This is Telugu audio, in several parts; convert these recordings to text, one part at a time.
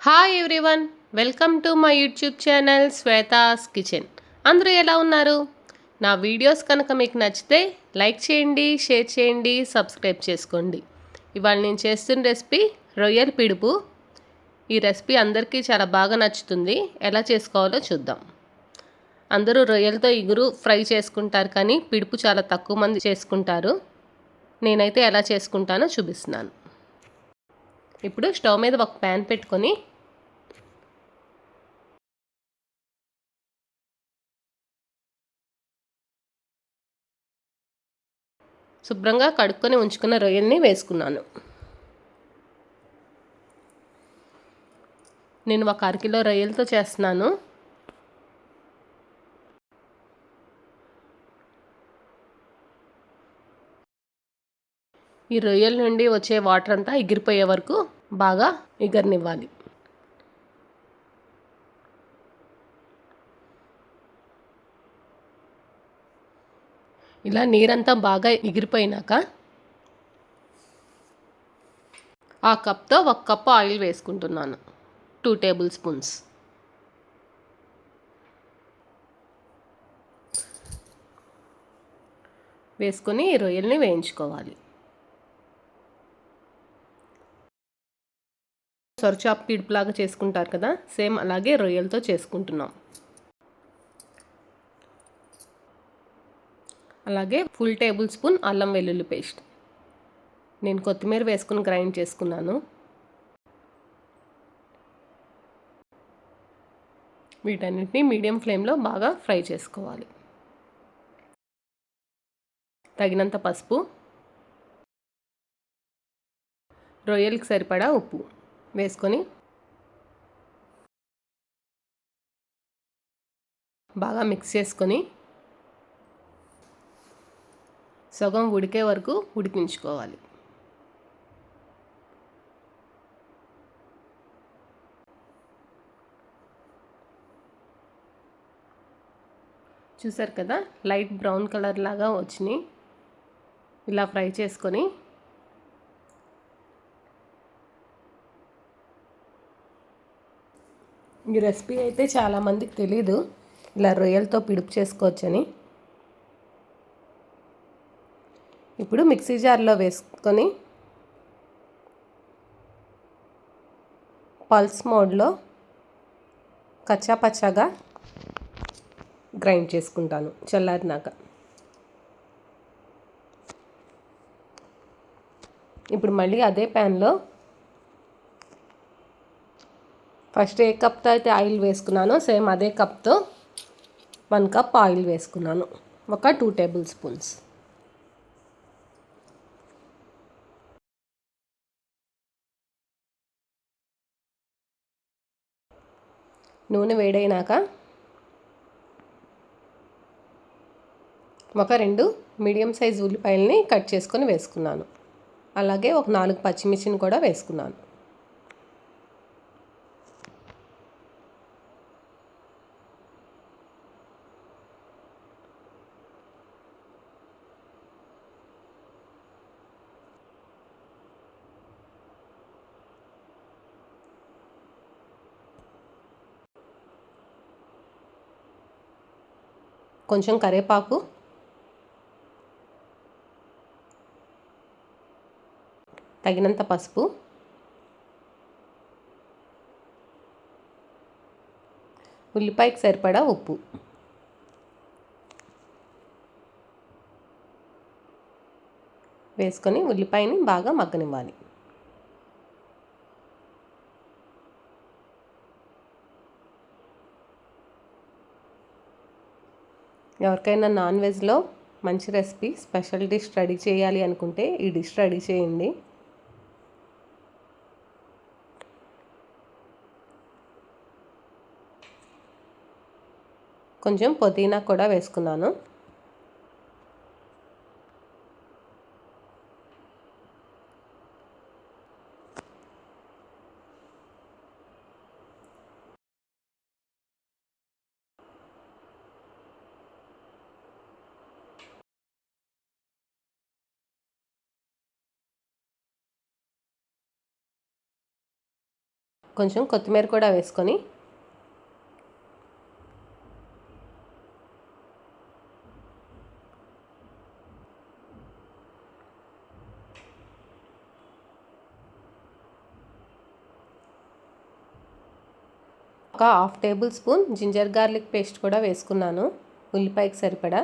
Hi everyone, welcome to my YouTube channel Shweta's kitchen. అందరూ ఎలా ఉన్నారు? నా వీడియోస్ కనుక మీకు నచ్చితే లైక్ చేయండి, షేర్ చేయండి, సబ్స్క్రైబ్ చేసుకోండి. ఇవాళ నేను చేస్తున్న రెసిపీ రొయ్యల పిడుపు. ఈ రెసిపీ అందరికీ చాలా బాగా నచ్చుతుంది. ఎలా చేసుకోవాలో చూద్దాం. అందరూ రొయ్యలతో ఇగురు ఫ్రై చేసుకుంటారు, కానీ పిడుపు చాలా తక్కువ మంది చేసుకుంటారు. నేనైతే ఎలా చేసుకుంటానో చూపిస్తున్నాను. ఇప్పుడు స్టవ్ మీద ఒక ప్యాన్ పెట్టుకొని శుభ్రంగా కడుక్కొని ఉంచుకున్న రొయ్యల్ని వేసుకున్నాను. నేను ఒక అరకిలో రొయ్యలతో చేస్తున్నాను. ఈ రొయ్యల నుండి వచ్చే వాటర్ అంతా ఎగిరిపోయే వరకు బాగా ఎగరనివ్వాలి. ఇలా నీరంతా బాగా ఎగిరిపోయినాక ఆ కప్తో 1 కప్పు ఆయిల్ వేసుకుంటున్నాను. 2 టేబుల్ స్పూన్స్. వేసుకొని ఈ రొయ్యల్ని వేయించుకోవాలి. సొరచాప్ పిడుపులాగా చేసుకుంటారు కదా, సేమ్ అలాగే రొయ్యలతో చేసుకుంటున్నాం. అలాగే ఫుల్ టేబుల్ స్పూన్ అల్లం వెల్లుల్లి పేస్ట్. నేను కొత్తిమీర వేసుకుని గ్రైండ్ చేసుకున్నాను. వీటన్నిటిని మీడియం ఫ్లేమ్లో బాగా ఫ్రై చేసుకోవాలి. తగినంత పసుపు, రొయ్యలకి సరిపడా ఉప్పు వేసుకొని బాగా మిక్స్ చేసుకొని సగం ఉడికే వరకు ఉడికించుకోవాలి. చూసారు కదా, లైట్ బ్రౌన్ కలర్ లాగా వచ్చినాయి. ఇలా ఫ్రై చేసుకొని ఈ రెసిపీ అయితే చాలామందికి తెలీదు, ఇలా రొయ్యలతో పిడుపు చేసుకోవచ్చని. ఇప్పుడు మిక్సీ జార్లో వేసుకొని పల్స్ మోడ్లో కచ్చా పచ్చాగా గ్రైండ్ చేసుకుంటాను చల్లారినాక. ఇప్పుడు మళ్ళీ అదే ప్యాన్లో ఫస్ట్ ఏ కప్తో అయితే ఆయిల్ వేసుకున్నానో సేమ్ అదే కప్తో 1 కప్ ఆయిల్ వేసుకున్నాను. ఒక 2 టేబుల్ స్పూన్స్. నూనె వేడైనాక ఒక 2 మీడియం సైజ్ ఉల్లిపాయలని కట్ చేసుకొని వేసుకున్నాను. అలాగే ఒక 4 పచ్చిమిర్చిని కూడా వేసుకున్నాను. కొంచెం కరివేపాకు, తగినంత పసుపు, ఉల్లిపాయకి సరిపడా ఉప్పు వేసుకొని ఉల్లిపాయని బాగా మగ్గనివ్వాలి. ఎవరికైనా నాన్ వెజ్లో మంచి రెసిపీ, స్పెషల్ డిష్ రెడీ చేయాలి అనుకుంటే ఈ డిష్ రెడీ చేయండి. కొంచెం పుదీనా కూడా వేసుకున్నాను. కొంచెం కొత్తిమీర కూడా వేసుకొని ఒక half tablespoon ginger garlic paste కూడా వేసుకున్నాను, ఉల్లిపాయకి సరిపడా.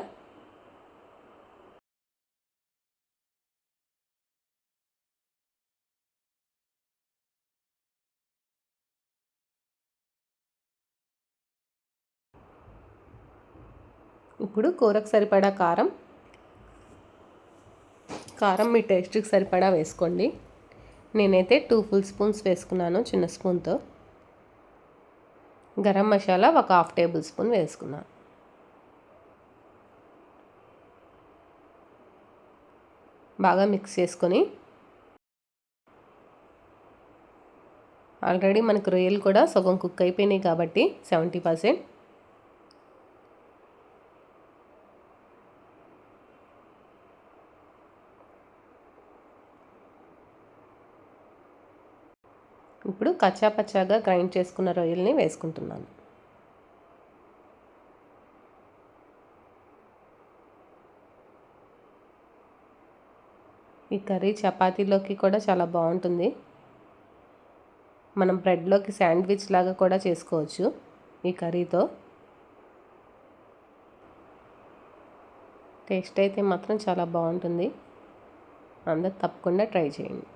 ఇప్పుడు కూరకు సరిపడా కారం మీ టేస్ట్కి సరిపడా వేసుకోండి. నేనైతే 2 ఫుల్ స్పూన్స్ వేసుకున్నాను చిన్న స్పూన్తో. గరం మసాలా ఒక హాఫ్ టేబుల్ స్పూన్ వేసుకున్నాను. బాగా మిక్స్ చేసుకొని ఆల్రెడీ మనకు రొయ్యలు కూడా సగం కుక్ అయిపోయినాయి కాబట్టి 70%. ఇప్పుడు కచ్చా పచ్చాగా గ్రైండ్ చేసుకున్న రొయ్యల్ని వేసుకుంటున్నాను. ఈ కర్రీ చపాతీలోకి కూడా చాలా బాగుంటుంది. మనం బ్రెడ్లోకి శాండ్విచ్ లాగా కూడా చేసుకోవచ్చు ఈ కర్రీతో. టేస్ట్ అయితే మాత్రం చాలా బాగుంటుంది. అందరూ తప్పకుండా ట్రై చేయండి.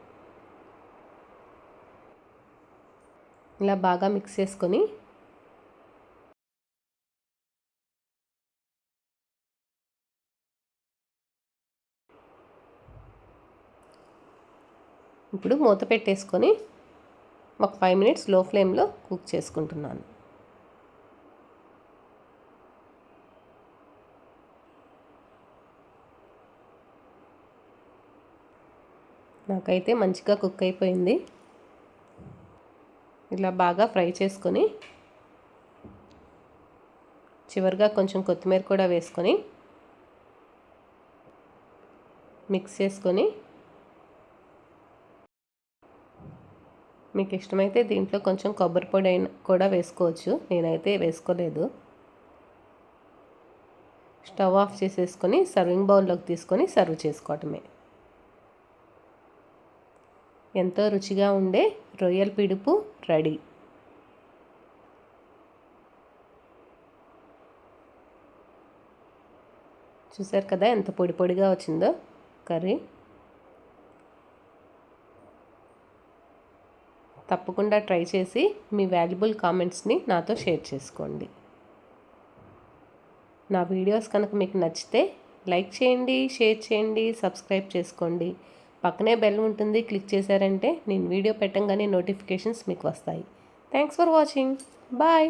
ఇలా బాగా మిక్స్ చేసుకొని ఇప్పుడు మూత పెట్టేసుకొని ఒక 5 మినిట్స్ లో ఫ్లేమ్లో కుక్ చేసుకుంటున్నాను. నాకైతే మంచిగా కుక్ అయిపోయింది. ఇలా బాగా ఫ్రై చేసుకొని చివరిగా కొంచెం కొత్తిమీర కూడా వేసుకొని మిక్స్ చేసుకొని, మీకు ఇష్టమైతే దీంట్లో కొంచెం కొబ్బరి పొడి కూడా వేసుకోవచ్చు. నేనైతే వేసుకోలేదు. స్టవ్ ఆఫ్ చేసేసుకొని సర్వింగ్ బౌల్లోకి తీసుకొని సర్వ్ చేసుకోవటమే. ఎంతో రుచిగా ఉండే రొయ్యల పిడుపు రెడీ. చూసారు కదా ఎంత పొడి పొడిగా వచ్చిందో కర్రీ. తప్పకుండా ట్రై చేసి మీ వాల్యుబుల్ కామెంట్స్ని నాతో షేర్ చేసుకోండి. నా వీడియోస్ కనుక మీకు నచ్చితే లైక్ చేయండి, షేర్ చేయండి, సబ్స్క్రైబ్ చేసుకోండి. పక్కనే బెల్ ఉంటుంది, క్లిక్ చేశారంటే నేను వీడియో పెట్టంగానే నోటిఫికేషన్స్ మీకు వస్తాయి. Thanks for watching. బాయ్.